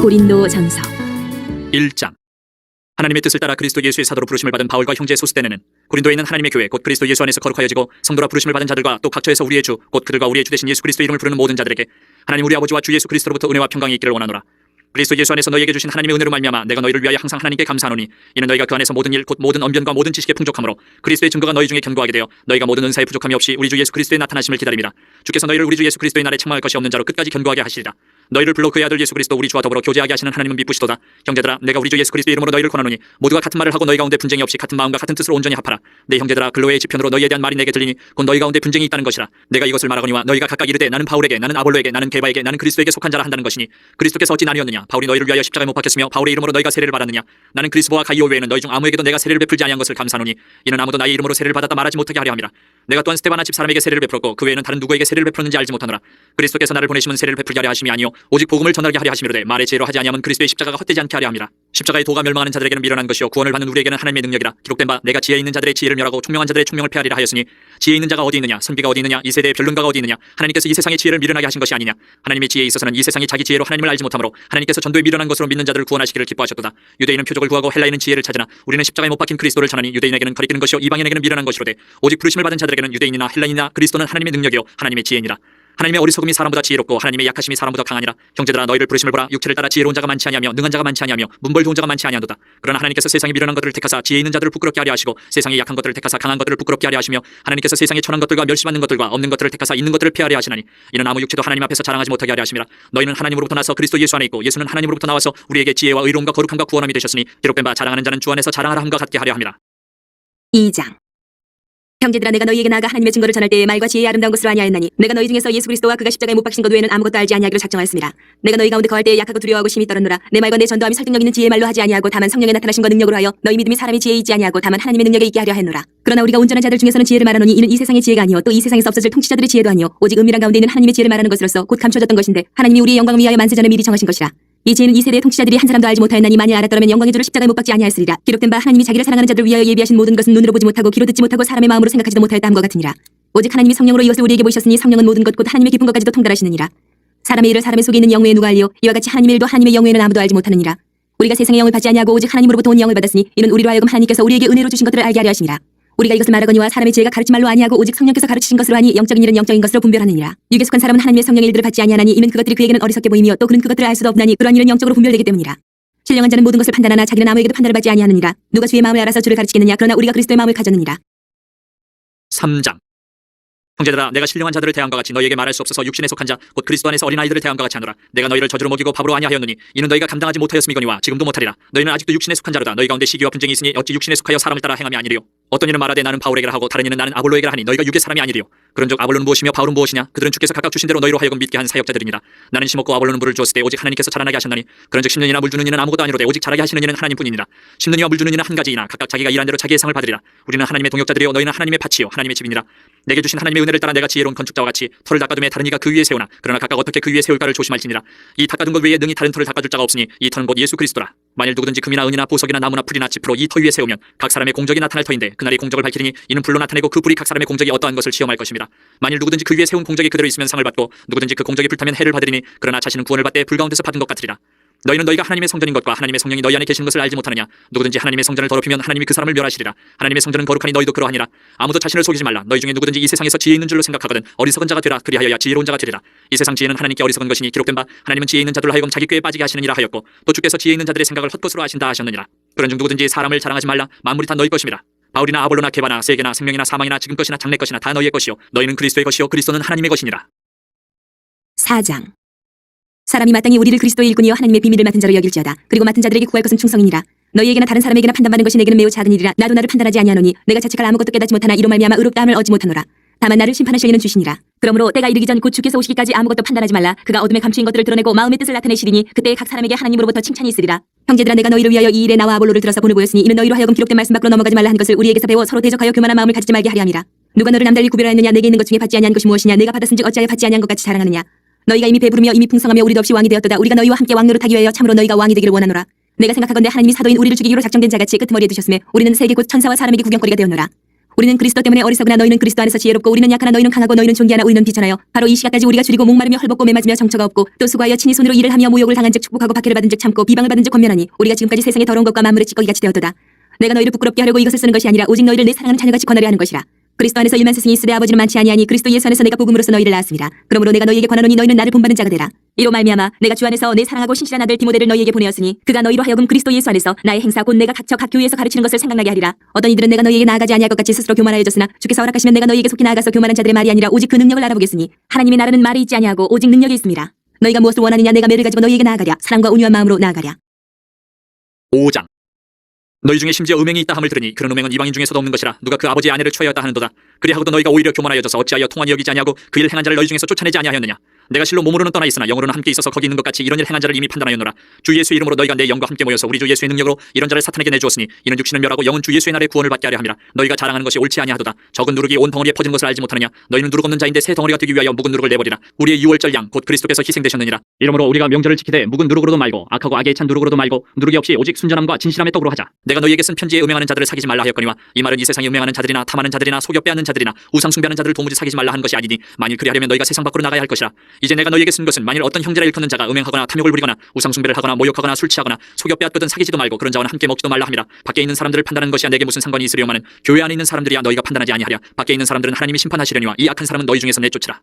고린도전서 1장. 하나님의 뜻을 따라 그리스도 예수의 사도로 부르심을 받은 바울과 형제 소스데네는 고린도에 있는 하나님의 교회 곧 그리스도 예수 안에서 거룩하여지고 성도라 부르심을 받은 자들과 또 각처에서 우리의 주 곧 그들과 우리의 주 되신 예수 그리스도 이름을 부르는 모든 자들에게 하나님 우리 아버지와 주 예수 그리스도로부터 은혜와 평강이 있기를 원하노라. 그리스도 예수 안에서 너희에게 주신 하나님의 은혜로 말미암아 내가 너희를 위하여 항상 하나님께 감사하노니 이는 너희가 그 안에서 모든 일 곧 모든 언변과 모든 지식에 풍족함으로 그리스도의 증거가 너희 중에 견고하게 되어 너희가 모든 은사에 부족함이 없이 우리 주 예수 그리스도의 나타나심을 기다립니다. 주께서 너희를 우리 주 예수 그리스도의 날에 책망할 것이 없는 자로 끝까지 견고하게 하시리라. 너희를 불러 그의 아들 예수 그리스도 우리 주와 더불어 교제하게 하시는 하나님은 미쁘시도다. 형제들아 내가 우리 주 예수 그리스도 이름으로 너희를 권하노니 모두가 같은 말을 하고 너희 가운데 분쟁이 없이 같은 마음과 같은 뜻으로 온전히 합하라. 내 형제들아 글로의 지편으로 너희에 대한 말이 내게 들리니 곧 너희 가운데 분쟁이 있다는 것이라. 내가 이것을 말하거니와 너희가 각각 이르되 나는 바울에게 나는 아볼로에게 나는 게바에게 나는 그리스도에게 속한 자라 한다는 것이니 그리스도께서 어찌 나뉘었느냐. 바울이 너희를 위하여 십자가에 못 박혔으며 바울의 이름으로 너희가 세례를 받았느냐. 나는 그리스도와 가이오 외에는 너희 중 아무에게도 내가 세례를 베풀지 아니한 것을 감사하노니 이는 아무도 나의 이름으로 세례를 받았다 말하지 못하게 하려 함이라. 내가 또한 스데바나 집 사람에게 세례를 베풀었고 그 외에는 다른 누구에게 세례를 베풀었는지 알지 못하노라. 그리스도께서 나를 보내심은 세례를 베풀게 하려 하심이 아니요 오직 복음을 전하게 하려 하심이로되 말의 지혜로 하지 아니하면 그리스도의 십자가가 헛되지 않게 하려 함이라. 십자가의 도가 멸망하는 자들에게는 미련한 것이요 구원을 받는 우리에게는 하나님의 능력이라. 기록된 바 내가 지혜 있는 자들의 지혜를 멸하고 총명한 자들의 총명을 폐하리라 하였으니 지혜 있는 자가 어디 있느냐 선비가 어디 있느냐 이 세대의 변론가가 어디 있느냐. 하나님께서 이 세상의 지혜를 미련하게 하신 것이 아니냐. 하나님의 지혜에 있어서는 이 세상이 자기 지혜로 하나님을 알지 못하므로 하나님께서 전도에 미련한 것으로 믿는 자들을 구원하시기를 기뻐하셨도다. 유대인은 표적을 구하고 헬라인은 지혜를 찾으나 우리는 십자가에 못 박힌 그리스도를 전하니 유대인에게는 거리끼는 것이요 이방인에게는 미련한 것이로되 오직 부르심을 받은 자들에게는 유대인이나 헬라인이나 그리스도는 하나님의 능력이요 하나님의 지혜니라. 하나님의 어리석음이 사람보다 지혜롭고 하나님의 약하심이 사람보다 강하니라. 형제들아 너희를 부르심을 보라. 육체를 따라 지혜로운 자가 많지 아니하며 능한 자가 많지 아니하며 문벌 좋은 자가 많지 아니하도다. 그러나 하나님께서 세상에 미련한 것들을 택하사 지혜 있는 자들을 부끄럽게 하려 하시고 세상에 약한 것들을 택하사 강한 것들을 부끄럽게 하려 하시며 하나님께서 세상에 천한 것들과 멸시받는 것들과 없는 것들을 택하사 있는 것들을 폐하려 하시나니 이는 아무 육체도 하나님 앞에서 자랑하지 못하게 하려 하심이라. 너희는 하나님으로부터 나서 그리스도 예수 안에 있고 예수는 하나님으로부터 나와서 우리에게 지혜와 의로움과 거룩함과 구원함이 되셨으니 기록된 바 자랑하는 자는 주 안에서 자랑하라 함과 같게 하려 함이라. 2장. 형제들아 내가 너희에게 나아가 하나님의 증거를 전할 때에 말과 지혜의 아름다운 것으로 아니하였나니 내가 너희 중에서 예수 그리스도와 그가 십자가에 못 박힌 것 외에는 아무것도 알지 아니하기로 작정하였습니다. 내가 너희 가운데 거할 때에 약하고 두려워하고 심히 떨었노라. 내 말과 내 전도함이 설득력 있는 지혜의 말로 하지 아니하고 다만 성령의 나타나신 것 능력으로 하여 너희 믿음이 사람의 지혜에 있지 아니하고 다만 하나님의 능력에 있게 하려 했노라. 그러나 우리가 온전한 자들 중에서는 지혜를 말하노니 이는 이 세상의 지혜가 아니요 또 이 세상에서 없어질 통치자들의 지혜도 아니요 오직 은밀한 가운데 있는 하나님의 지혜를 말하는 것으로서 곧 감춰졌던 것인데 하나님이 우리의 영광을 위하여 만세 전에 미리 정하신 것이라. 이 지혜는 이 세대의 통치자들이 한 사람도 알지 못하였나니 만일 알았더라면 영광의 주를 십자가에 못 박지 아니하였으리라. 기록된 바 하나님이 자기를 사랑하는 자들을 위하여 예비하신 모든 것은 눈으로 보지 못하고 귀로 듣지 못하고 사람의 마음으로 생각하지도 못하였다 함과 같으니라. 오직 하나님이 성령으로 이것을 우리에게 보이셨으니 성령은 모든 것 곧 하나님의 깊은 것까지도 통달하시느니라. 사람의 일을 사람의 속에 있는 영외에 누가 알리요 이와 같이 하나님의 일도 하나님의 영외에는 아무도 알지 못하느니라. 우리가 세상의 영을 받지 아니하고 오직 하나님으로부터 온 영을 받았으니 이는 우리로 하여금 하나님께서 우리에게 은혜로 주신 것들을 알게 하려 하심이라. 우리가 이것을 말하거니와 사람의 지혜가 가르친 말로 아니하고 오직 성령께서 가르치신 것으로 하니 영적인 일은 영적인 것으로 분별하느니라. 육에 속한 사람은 하나님의 성령의 일들을 받지 아니하나니 이는 그것들이 그에게는 어리석게 보이며 또 그는 그것들을 알 수도 없나니 그러한 일은 영적으로 분별되기 때문이라. 신령한 자는 모든 것을 판단하나 자기는 아무에게도 판단을 받지 아니하느니라. 누가 주의 마음을 알아서 주를 가르치겠느냐. 그러나 우리가 그리스도의 마음을 가졌느니라. 3장. 형제들아 내가 신령한 자들을 대함과 같이 너희에게 말할 수 없어서 육신에 속한 자 곧 그리스도 안에서 어린아이들을 대함과 같이 하노라. 내가 너희를 저주로 먹이고 밥으로 아니하였느니 이는 너희가 감당하지 못하였음이거니와 지금도 못하리라. 너희는 아직도 육신에 속한 자로다. 너희 가운데 시기와 분쟁이 있으니 어찌 육신에 속하여 사람을 따라 행함이 아니리요. 어떤 이는 말하되 나는 바울에게라 하고 다른 이는 나는 아볼로에게라 하니 너희가 육의 사람이 아니리요. 그런즉 아볼로는 무엇이며 바울은 무엇이냐. 그들은 주께서 각각 주신 대로 너희로 하여금 믿게 한 사역자들이니라. 나는 심었고 아볼로는 물을 주었을 때 오직 하나님께서 자라나게 하셨나니 그런즉 심는 이나 물 주는 이는 아무것도 아니로되 오직 자라게 하시는 이는 하나님뿐이니라. 심는 이와 물 주는 이는 한 가지이나 각각 자기가 일한 대로 자기의 상을 받으리라. 우리는 하나님의 동역자들이요 너희는 하나님의 밭이요 하나님의 집이니라. 내게 주신 하나님의 은혜를 따라 내가 지혜로운 건축자와 같이 터를 닦아둠에 다른 이가 그 위에 세우나 그러나 각각 어떻게 그 위에 세울까를 조심할지니라. 이 닦아둔 것 외에 능히 다른 터를 닦아줄 자가 없으니 이 터는 곧 예수 그리스도라. 만일 누구든지 금이나 은이나 보석이나 나무나 풀이나 짚으로 이 터 위에 세우면 각 사람의 공적이 나타날 터인데 그날이 공적을 밝히리니 이는 불로 나타내고 그 불이 각 사람의 공적이 어떠한 것을 시험할 것입니다. 만일 누구든지 그 위에 세운 공적이 그대로 있으면 상을 받고 누구든지 그 공적이 불타면 해를 받으리니 그러나 자신은 구원을 받되 불 가운데서 받은 것 같으리라. 너희는 너희가 하나님의 성전인 것과 하나님의 성령이 너희 안에 계신 것을 알지 못하느냐. 누구든지 하나님의 성전을 더럽히면 하나님이 그 사람을 멸하시리라. 하나님의 성전은 거룩하니 너희도 그러하니라. 아무도 자신을 속이지 말라. 너희 중에 누구든지 이 세상에서 지혜 있는 줄로 생각하거든 어리석은 자가 되라. 그리하여야 지혜로운 자가 되리라. 이 세상 지혜는 하나님께 어리석은 것이니 기록된 바 하나님은 지혜 있는 자들로 하여금 자기 꾀에 빠지게 하시느니라 하였고 또 주께서 지혜 있는 자들의 생각을 헛것으로 하신다 하셨느니라. 그런즉 누구든지 사람을 자랑하지 말라. 만물이 다 너희 것임이라. 바울이나 아볼로나 게바나 세계나 생명이나 사망이나 지금 것이나 장래 것이나 다 너희의 것이요 너희는 그리스도의 것이요 그리스도는 하나님의 것이니라. 4장. 사람이 마땅히 우리를 그리스도의 일꾼이여 하나님의 비밀을 맡은 자로 여길지어다. 그리고 맡은 자들에게 구할 것은 충성이니라. 너희에게나 다른 사람에게나 판단받는 것이 내게는 매우 작은 일이라. 나도 나를 판단하지 아니하노니 내가 자책할 아무것도 깨닫지 못하나 이로 말미암아 의롭다함을 얻지 못하노라. 다만 나를 심판하실 이는 주시니라. 그러므로 때가 이르기 전 곧 주께서 오시기까지 아무것도 판단하지 말라. 그가 어둠에 감추인 것들을 드러내고 마음의 뜻을 나타내시리니 그때에 각 사람에게 하나님으로부터 칭찬이 있으리라. 형제들아 내가 너희를 위하여 이 일에 나와 아볼로를 들어서 본을 보였으니 이는 너희로 하여금 기록된 말씀 밖으로 넘어가지 말라 한 것을 우리에게서 배워 서로 대적하여 교만한 마음을 가지지 말게 하려 함이라. 누가 너를 남달리 구별하였느냐. 내게 있는 것 중에 받지 아니한 것이 무엇이냐. 내가 받았은즉 어찌하여 받지 아니한 것 같이 자랑하느냐. 너희가 이미 배부르며 이미 풍성하며 우리도 없이 왕이 되었도다. 우리가 너희와 함께 왕노릇하기 위하여 참으로 너희가 왕이 되기를 원하노라. 내가 생각하건대 하나님이 사도인 우리를 죽이기로 작정된 자같이 끄트머리에 두셨으며 우리는 세계 곧 천사와 사람에게 구경거리가 되었노라. 우리는 그리스도 때문에 어리석으나 너희는 그리스도 안에서 지혜롭고 우리는 약하나 너희는 강하고 너희는 존귀하나 우리는 비천하여 바로 이 시각까지 우리가 줄이고 목마르며 헐벗고 매맞으며 정처가 없고 또 수고하여 친히 손으로 일을 하며 모욕을 당한즉 축복하고 박해를 받은즉 참고 비방을 받은즉 권면하니 우리가 지금까지 세상의 더러운 것과 만물의 찌꺼기 같이 되었도다. 내가 너희를 부끄럽게 하려고 이것을 쓰는 것이 아니라 오직 너희를 내 사랑하는 자녀같이 권하려 하는 것이라. 그리스도 안에서 일만 스승이 있으되 아버지는 많지 아니하니 그리스도 예수 안에서 내가 복음으로써 너희를 낳았습니다. 그러므로 내가 너희에게 권하노니 너희는 나를 본받는 자가 되라. 이로 말미암아 내가 주 안에서 내 사랑하고 신실한 아들 디모데를 너희에게 보내었으니 그가 너희로 하여금 그리스도 예수 안에서 나의 행사 곧 내가 각처 각 교회에서 가르치는 것을 생각나게 하리라. 어떤 이들은 내가 너희에게 나아가지 아니할 것 같이 스스로 교만하여졌으나 주께서 허락하시면 내가 너희에게 속히 나아가서 교만한 자들의 말이 아니라 오직 그 능력을 알아보겠으니 하나님의 나라는 말이 있지 아니하고 오직 능력이 있습니다. 너희가 무엇을 원하느냐 내가 매를 가지고 너희에게 나아가랴. 사랑과 온유한 마음으로 나아가랴. 5장. 너희 중에 심지어 음행이 있다 함을 들으니 그런 음행은 이방인 중에서도 없는 것이라. 누가 그 아버지의 아내를 취하였다 하는도다. 그리하고도 너희가 오히려 교만하여져서 어찌하여 통한이 여기지 아니하고 그 일 행한 자를 너희 중에서 쫓아내지 아니하였느냐. 내가 실로 몸으로는 떠나 있으나 영으로는 함께 있어서 거기 있는 것 같이 이런 일 행한 자를 이미 판단하였노라. 주 예수의 이름으로 너희가 내 영과 함께 모여서 우리 주 예수의 능력으로 이런 자를 사탄에게 내주었으니 이는 육신을 멸하고 영은 주 예수의 날에 구원을 받게 하려 함이라. 너희가 자랑하는 것이 옳지 아니하도다. 적은 누룩이 온 덩어리에 퍼진 것을 알지 못하느냐. 너희는 누룩 없는 자인데 새 덩어리가 되기 위하여 묵은 누룩을 내버리라. 우리의 유월절 양 곧 그리스도께서 희생되셨느니라. 이러므로 우리가 명절을 지키되 묵은 누룩으로도 말고 악하고 악에 찬 누룩으로도 말고 누룩이 없이 오직 순전함과 진실함의 떡으로 하자. 내가 너희에게 쓴 편지에 음행하는 자들을 사귀지 말라 하였거니와 이 말은 이 세상에 음행하는 자들이나 탐하는 자들이나 속여 빼앗는 자들이나 우상 숭배하는 자들을 도무지 사귀지 말라 한 것이 아니니 만일 그리하려면 너희가 세상 밖으로 나가야 할 것이라. 이제 내가 너희에게 쓴 것은 만일 어떤 형제라 일컫는 자가 음행하거나 탐욕을 부리거나 우상 숭배를 하거나 모욕하거나 술 취하거나 속여 빼앗거든 사귀지도 말고 그런 자와는 함께 먹지도 말라 함이라. 밖에 있는 사람들을 판단하는 것이야 내게 무슨 상관이 있으려마는 교회 안에 있는 사람들이야 너희가 판단하지 아니하랴. 밖에 있는 사람들은 하나님이 심판하시려니와 이 악한 사람은 너희 중에서 내쫓으라.